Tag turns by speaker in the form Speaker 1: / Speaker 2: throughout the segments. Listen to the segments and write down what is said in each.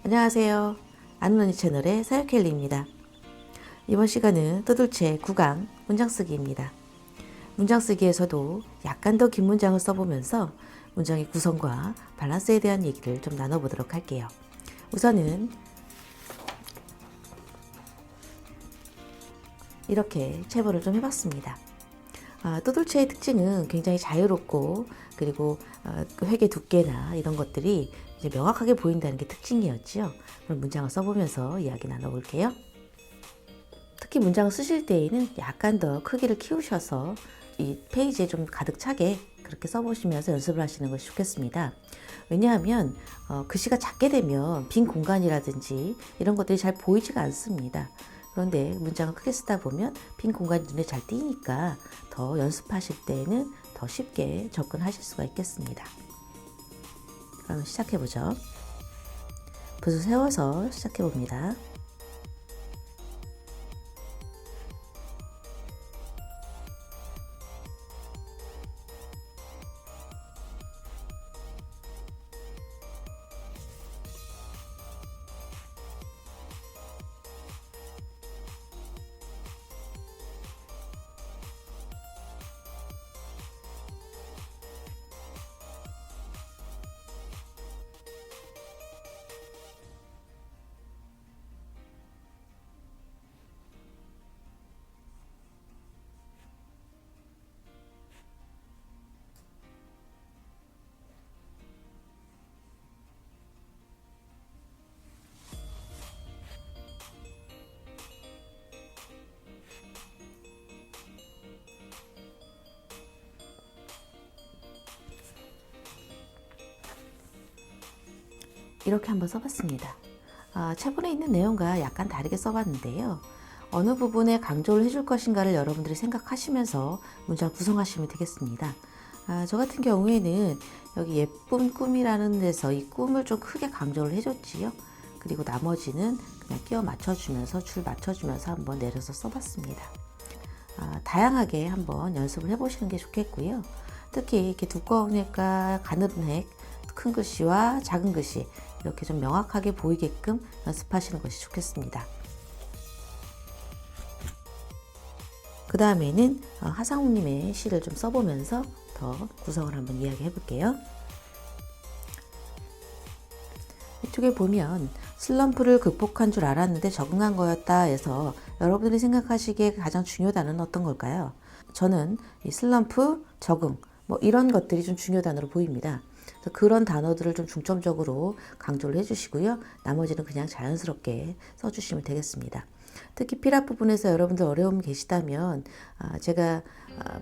Speaker 1: 안녕하세요. 아는 언니 채널의 사유켈리입니다. 이번 시간은 떠들채 9강 문장 쓰기입니다. 문장 쓰기에서도 약간 더 긴 문장을 써보면서 문장의 구성과 밸런스에 대한 얘기를 좀 나눠보도록 할게요. 우선은 이렇게 체벌을 좀 해봤습니다. 떠들채의 특징은 굉장히 자유롭고 그리고 회계 두께나 이런 것들이 이제 명확하게 보인다는 게 특징이었지요. 그럼 문장을 써보면서 이야기 나눠볼게요. 특히 문장을 쓰실 때에는 약간 더 크기를 키우셔서 이 페이지에 좀 가득 차게 그렇게 써보시면서 연습을 하시는 것이 좋겠습니다. 왜냐하면 글씨가 작게 되면 빈 공간이라든지 이런 것들이 잘 보이지가 않습니다. 그런데 문장을 크게 쓰다 보면 빈 공간이 눈에 잘 띄니까 더 연습하실 때에는 더 쉽게 접근하실 수가 있겠습니다. 그럼 시작해보죠. 붓을 세워서 시작해봅니다. 이렇게 한번 써봤습니다. 차분에 있는 내용과 약간 다르게 써봤는데요. 어느 부분에 강조를 해줄 것인가를 여러분들이 생각하시면서 문장을 구성하시면 되겠습니다. 저 같은 경우에는 여기 예쁜 꿈이라는 데서 이 꿈을 좀 크게 강조를 해줬지요. 그리고 나머지는 그냥 끼워 맞춰주면서 줄 맞춰주면서 한번 내려서 써봤습니다. 다양하게 한번 연습을 해보시는 게 좋겠고요. 특히 이렇게 두꺼운 핵과 가늘은 핵, 큰 글씨와 작은 글씨 이렇게 좀 명확하게 보이게끔 연습하시는 것이 좋겠습니다. 그 다음에는 하상우님의 시를 좀 써보면서 더 구성을 한번 이야기해 볼게요. 이쪽에 보면 슬럼프를 극복한 줄 알았는데 적응한 거였다 해서 여러분들이 생각하시기에 가장 중요단어는 어떤 걸까요? 저는 이 슬럼프, 적응 뭐 이런 것들이 좀 중요 단어로 보입니다. 그런 단어들을 좀 중점적으로 강조를 해주시고요. 나머지는 그냥 자연스럽게 써주시면 되겠습니다. 특히 필압 부분에서 여러분들 어려움이 계시다면 제가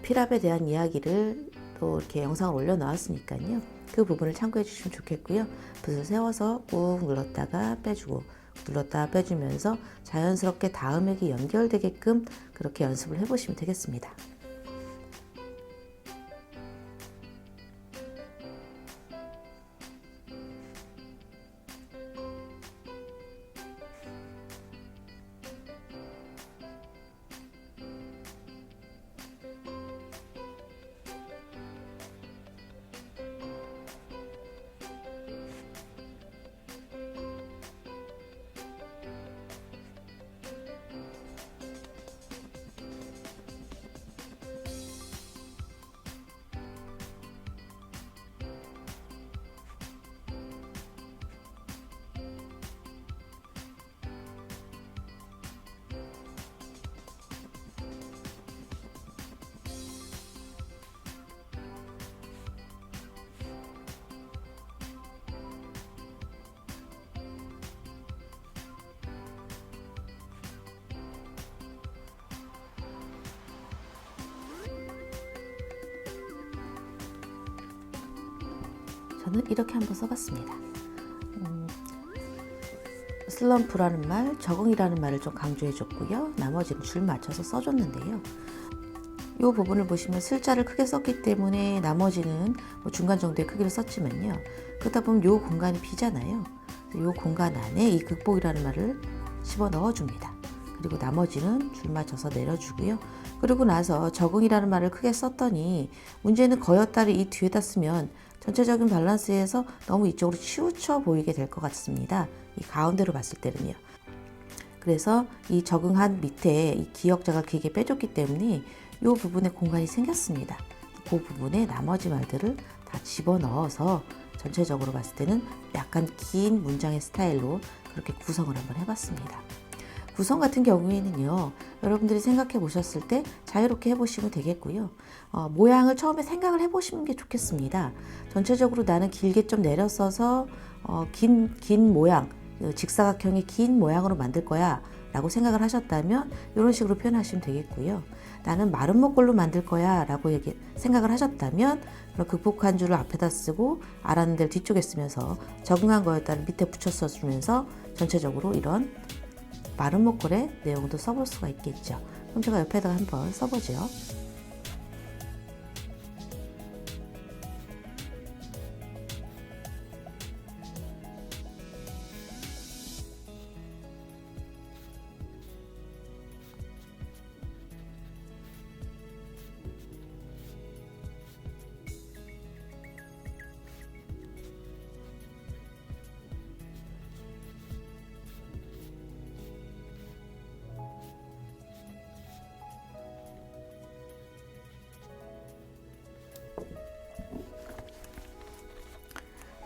Speaker 1: 필압에 대한 이야기를 또 이렇게 영상을 올려놓았으니까요. 그 부분을 참고해 주시면 좋겠고요. 붓을 세워서 꾹 눌렀다가 빼주고 눌렀다가 빼주면서 자연스럽게 다음 액이 연결되게끔 그렇게 연습을 해보시면 되겠습니다. 저는 이렇게 한번 써봤습니다. 슬럼프라는 말, 적응이라는 말을 좀 강조해줬고요. 나머지는 줄 맞춰서 써줬는데요. 이 부분을 보시면 슬자를 크게 썼기 때문에 나머지는 뭐 중간 정도의 크기를 썼지만요. 그러다 보면 이 공간이 비잖아요. 이 공간 안에 이 극복이라는 말을 집어 넣어줍니다. 그리고 나머지는 줄 맞춰서 내려주고요. 그리고 나서 적응이라는 말을 크게 썼더니 문제는 거였다를 이 뒤에다 쓰면 전체적인 밸런스에서 너무 이쪽으로 치우쳐 보이게 될 것 같습니다. 이 가운데로 봤을 때는요. 그래서 이 적응한 밑에 이 기역자가 길게 빼줬기 때문에 이 부분에 공간이 생겼습니다. 그 부분에 나머지 말들을 다 집어넣어서 전체적으로 봤을 때는 약간 긴 문장의 스타일로 그렇게 구성을 한번 해봤습니다. 구성 같은 경우에는요, 여러분들이 생각해 보셨을 때 자유롭게 해보시면 되겠고요. 모양을 처음에 생각을 해보시는 게 좋겠습니다. 전체적으로 나는 길게 좀 내려 써서 긴 모양, 직사각형의 긴 모양으로 만들 거야 라고 생각을 하셨다면 이런 식으로 표현하시면 되겠고요. 나는 마른 목걸로 만들 거야 라고 생각을 하셨다면 그런 극복한 줄을 앞에다 쓰고 알았는 데를 뒤쪽에 쓰면서 적응한 거였다를 밑에 붙여 써주면서 전체적으로 이런 마른 목걸의 내용도 써볼 수가 있겠죠. 그럼 제가 옆에다가 한번 써보죠.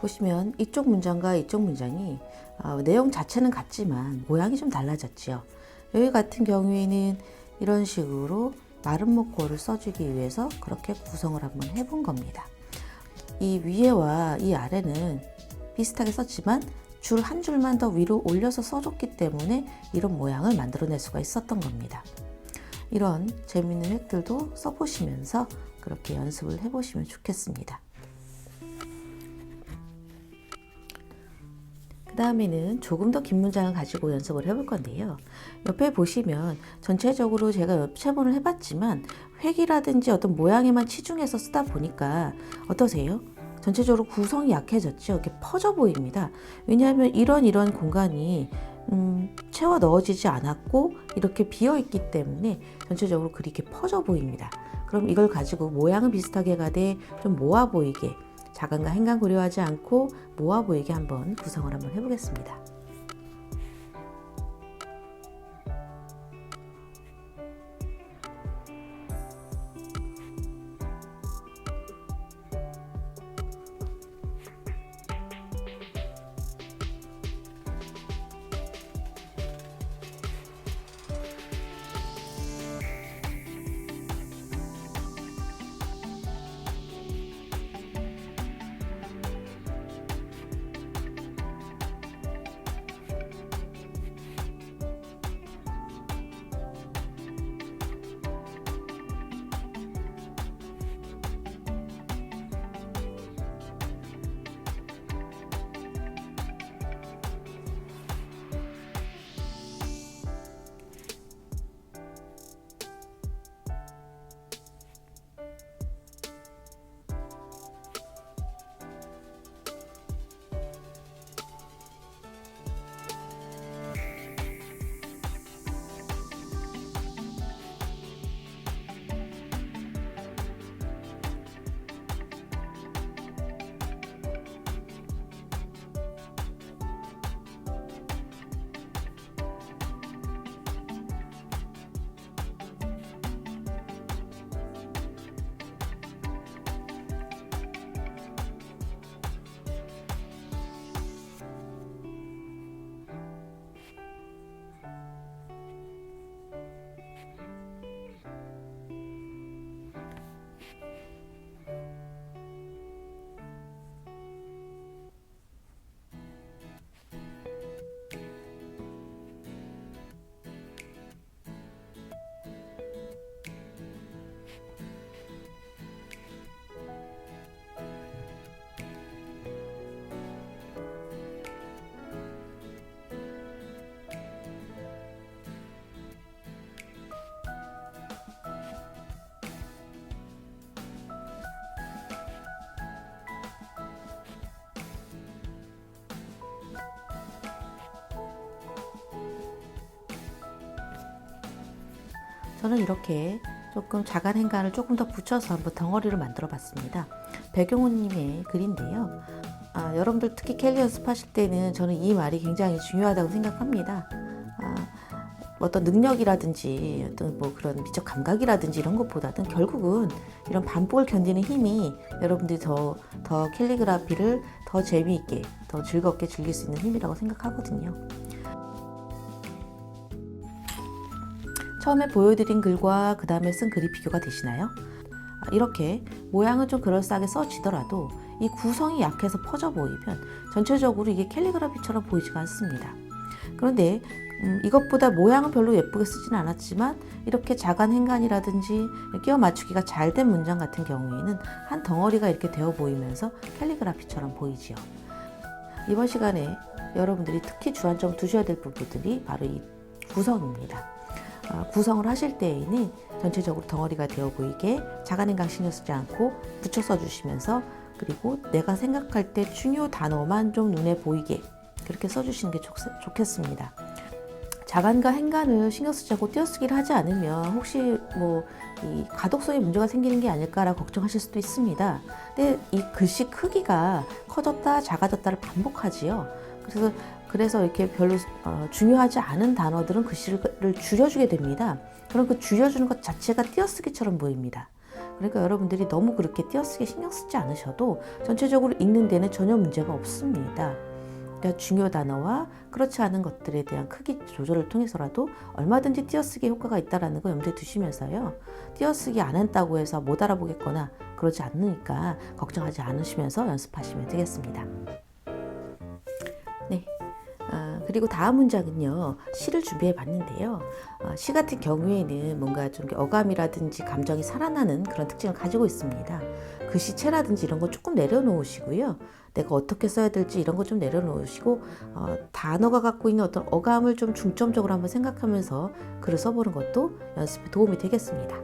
Speaker 1: 보시면 이쪽 문장과 이쪽 문장이 내용 자체는 같지만 모양이 좀 달라졌죠. 여기 같은 경우에는 이런 식으로 마른 목걸을 써주기 위해서 그렇게 구성을 한번 해본 겁니다. 이 위에와 이 아래는 비슷하게 썼지만 줄 한 줄만 더 위로 올려서 써줬기 때문에 이런 모양을 만들어낼 수가 있었던 겁니다. 이런 재미있는 획들도 써보시면서 그렇게 연습을 해보시면 좋겠습니다. 그 다음에는 조금 더 긴 문장을 가지고 연습을 해볼 건데요. 옆에 보시면 전체적으로 제가 옆체본을 해봤지만 획이라든지 어떤 모양에만 치중해서 쓰다 보니까 어떠세요? 전체적으로 구성이 약해졌죠. 이렇게 퍼져 보입니다. 왜냐하면 이런 공간이 채워 넣어지지 않았고 이렇게 비어 있기 때문에 전체적으로 글이 이렇게 퍼져 보입니다. 그럼 이걸 가지고 모양은 비슷하게 가되 좀 모아 보이게, 자간과 행간 고려하지 않고 모아 보이게 한번 구성을 한번 해보겠습니다. 저는 이렇게 조금 자간 행간을 조금 더 붙여서 한번 덩어리를 만들어 봤습니다. 백용호님의 글인데요. 여러분들 특히 캘리 연습하실 때는 저는 이 말이 굉장히 중요하다고 생각합니다. 어떤 능력이라든지 어떤 뭐 그런 미적 감각이라든지 이런 것보다는 결국은 이런 반복을 견디는 힘이 여러분들이 더 캘리그라피를 더 재미있게, 더 즐겁게 즐길 수 있는 힘이라고 생각하거든요. 처음에 보여드린 글과 그 다음에 쓴 글이 비교가 되시나요? 이렇게 모양은 좀 그럴싸하게 써지더라도 이 구성이 약해서 퍼져 보이면 전체적으로 이게 캘리그라피처럼 보이지가 않습니다. 그런데 이것보다 모양은 별로 예쁘게 쓰진 않았지만 이렇게 자간 행간이라든지 끼워 맞추기가 잘 된 문장 같은 경우에는 한 덩어리가 이렇게 되어 보이면서 캘리그라피처럼 보이지요. 이번 시간에 여러분들이 특히 주안점 두셔야 될 부분들이 바로 이 구성입니다. 구성을 하실 때에는 전체적으로 덩어리가 되어 보이게 자간 행간 신경 쓰지 않고 붙여 써주시면서, 그리고 내가 생각할 때 중요 단어만 좀 눈에 보이게 그렇게 써주시는 게 좋겠습니다. 자간과 행간을 신경 쓰지 않고 띄어쓰기를 하지 않으면 혹시 뭐 이 가독성에 문제가 생기는 게 아닐까라고 걱정하실 수도 있습니다. 근데 이 글씨 크기가 커졌다 작아졌다를 반복하지요. 그래서 이렇게 별로 중요하지 않은 단어들은 글씨를 줄여주게 됩니다. 그럼 그 줄여주는 것 자체가 띄어쓰기처럼 보입니다. 그러니까 여러분들이 너무 그렇게 띄어쓰기 신경 쓰지 않으셔도 전체적으로 읽는 데는 전혀 문제가 없습니다. 그러니까 중요 단어와 그렇지 않은 것들에 대한 크기 조절을 통해서라도 얼마든지 띄어쓰기 효과가 있다는 거 염두에 두시면서요. 띄어쓰기 안 했다고 해서 못 알아보겠거나 그러지 않으니까 걱정하지 않으시면서 연습하시면 되겠습니다. 네. 그리고 다음 문장은요, 시를 준비해 봤는데요. 시 같은 경우에는 뭔가 좀 어감이라든지 감정이 살아나는 그런 특징을 가지고 있습니다. 글씨체라든지 이런 거 조금 내려놓으시고요. 내가 어떻게 써야 될지 이런 거 좀 내려놓으시고, 단어가 갖고 있는 어떤 어감을 좀 중점적으로 한번 생각하면서 글을 써보는 것도 연습에 도움이 되겠습니다.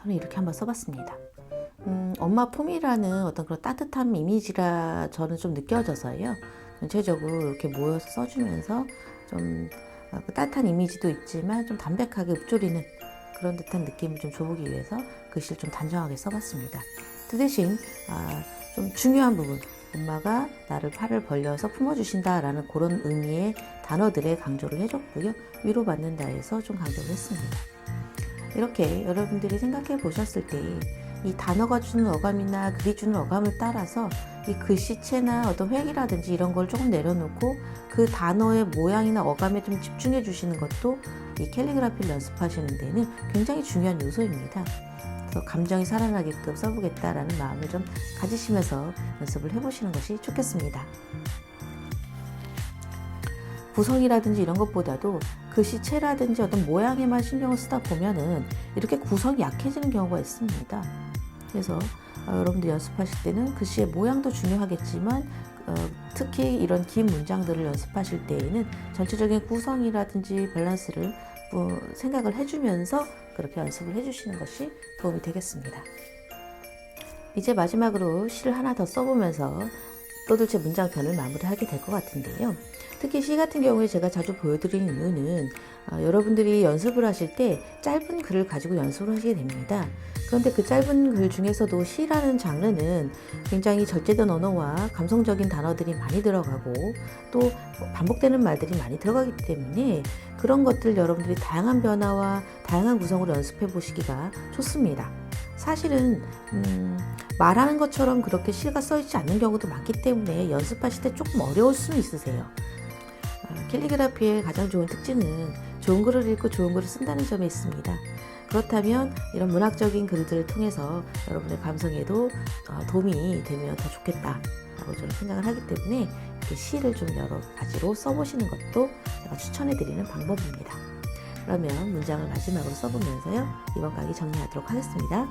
Speaker 1: 저는 이렇게 한번 써봤습니다. 엄마 품이라는 어떤 그런 따뜻한 이미지라 저는 좀 느껴져서요. 전체적으로 이렇게 모여서 써주면서 좀 따뜻한 이미지도 있지만 좀 담백하게 읊조리는 그런 듯한 느낌을 좀 줘보기 위해서 글씨를 좀 단정하게 써봤습니다. 그 대신 좀 중요한 부분, 엄마가 나를 팔을 벌려서 품어주신다라는 그런 의미의 단어들에 강조를 해줬고요. 위로받는다 해서 좀 강조를 했습니다. 이렇게 여러분들이 생각해 보셨을 때 이 단어가 주는 어감이나 글이 주는 어감을 따라서 이 글씨체나 어떤 획이라든지 이런 걸 조금 내려놓고 그 단어의 모양이나 어감에 좀 집중해 주시는 것도 이 캘리그라피를 연습하시는 데는 굉장히 중요한 요소입니다. 그래서 감정이 살아나게끔 써보겠다라는 마음을 좀 가지시면서 연습을 해보시는 것이 좋겠습니다. 구성이라든지 이런 것보다도 글씨체라든지 어떤 모양에만 신경을 쓰다 보면은 이렇게 구성이 약해지는 경우가 있습니다. 그래서 여러분들 연습하실 때는 글씨의 모양도 중요하겠지만 특히 이런 긴 문장들을 연습하실 때에는 전체적인 구성이라든지 밸런스를 생각을 해주면서 그렇게 연습을 해주시는 것이 도움이 되겠습니다. 이제 마지막으로 시를 하나 더 써보면서 또들째 문장편을 마무리하게 될 것 같은데요. 특히 시 같은 경우에 제가 자주 보여드리는 이유는 여러분들이 연습을 하실 때 짧은 글을 가지고 연습을 하시게 됩니다. 그런데 그 짧은 글 중에서도 시라는 장르는 굉장히 절제된 언어와 감성적인 단어들이 많이 들어가고 또 반복되는 말들이 많이 들어가기 때문에 그런 것들 여러분들이 다양한 변화와 다양한 구성으로 연습해 보시기가 좋습니다. 사실은 말하는 것처럼 그렇게 시가 써있지 않는 경우도 많기 때문에 연습하실 때 조금 어려울 수는 있으세요. 캘리그라피의 가장 좋은 특징은 좋은 글을 읽고 좋은 글을 쓴다는 점에 있습니다. 그렇다면 이런 문학적인 글들을 통해서 여러분의 감성에도 도움이 되면 더 좋겠다라고 저는 생각을 하기 때문에 이렇게 시를 좀 여러 가지로 써보시는 것도 제가 추천해드리는 방법입니다. 그러면 문장을 마지막으로 써보면서요, 이번 강의 정리하도록 하겠습니다.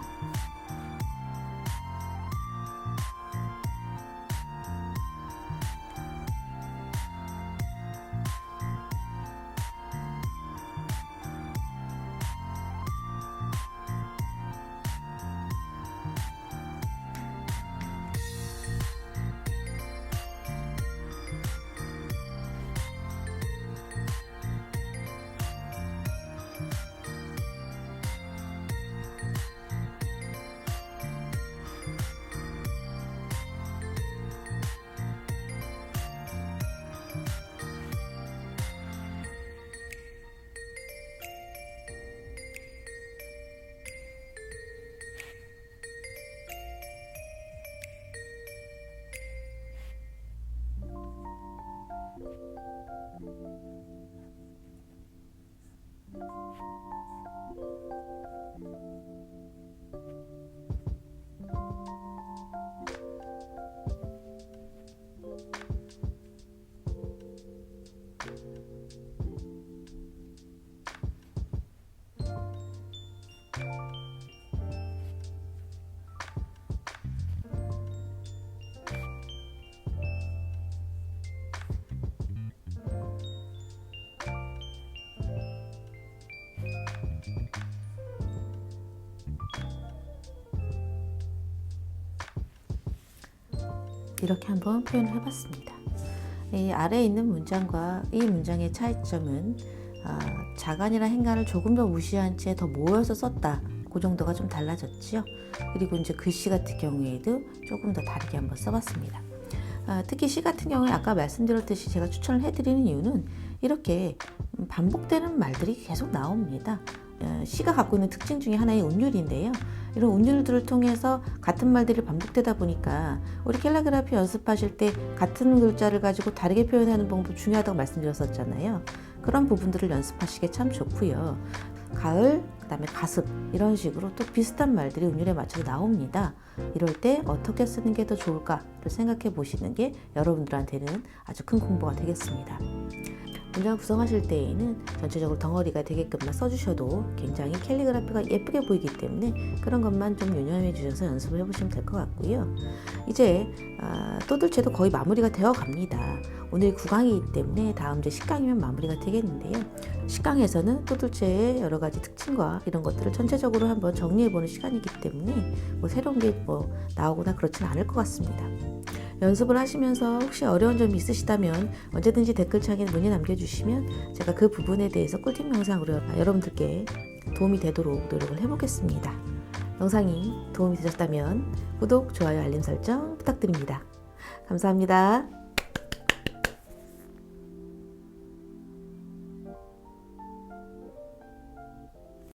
Speaker 1: 이렇게 한번 표현을 해봤습니다. 이 아래에 있는 문장과 이 문장의 차이점은 자간이나 행간을 조금 더 무시한 채 더 모여서 썼다. 그 정도가 좀 달라졌지요. 그리고 이제 글씨 같은 경우에도 조금 더 다르게 한번 써봤습니다. 특히 시 같은 경우에 아까 말씀드렸듯이 제가 추천을 해드리는 이유는 이렇게 반복되는 말들이 계속 나옵니다. 시가 갖고 있는 특징 중에 하나의 운율인데요. 이런 운율들을 통해서 같은 말들이 반복되다 보니까 우리 캘리그라피 연습하실 때 같은 글자를 가지고 다르게 표현하는 방법 중요하다고 말씀드렸었잖아요. 그런 부분들을 연습하시기에 참 좋고요. 가을, 그 다음에 가습 이런 식으로 또 비슷한 말들이 운율에 맞춰서 나옵니다. 이럴 때 어떻게 쓰는 게 더 좋을까를 생각해 보시는 게 여러분들한테는 아주 큰 공부가 되겠습니다. 문장 구성하실 때에는 전체적으로 덩어리가 되게끔만 써주셔도 굉장히 캘리그라피가 예쁘게 보이기 때문에 그런 것만 좀 유념해 주셔서 연습을 해보시면 될 것 같고요. 이제 또들채도 거의 마무리가 되어 갑니다. 오늘 9강이기 때문에 다음 이제 10강이면 마무리가 되겠는데요. 10강에서는 또들채의 여러 가지 특징과 이런 것들을 전체적으로 한번 정리해보는 시간이기 때문에 뭐 새로운 게 뭐 나오거나 그렇지는 않을 것 같습니다. 연습을 하시면서 혹시 어려운 점이 있으시다면 언제든지 댓글창에 문의 남겨주시면 제가 그 부분에 대해서 꿀팁 영상으로 여러분들께 도움이 되도록 노력을 해보겠습니다. 영상이 도움이 되셨다면 구독, 좋아요, 알림 설정 부탁드립니다. 감사합니다.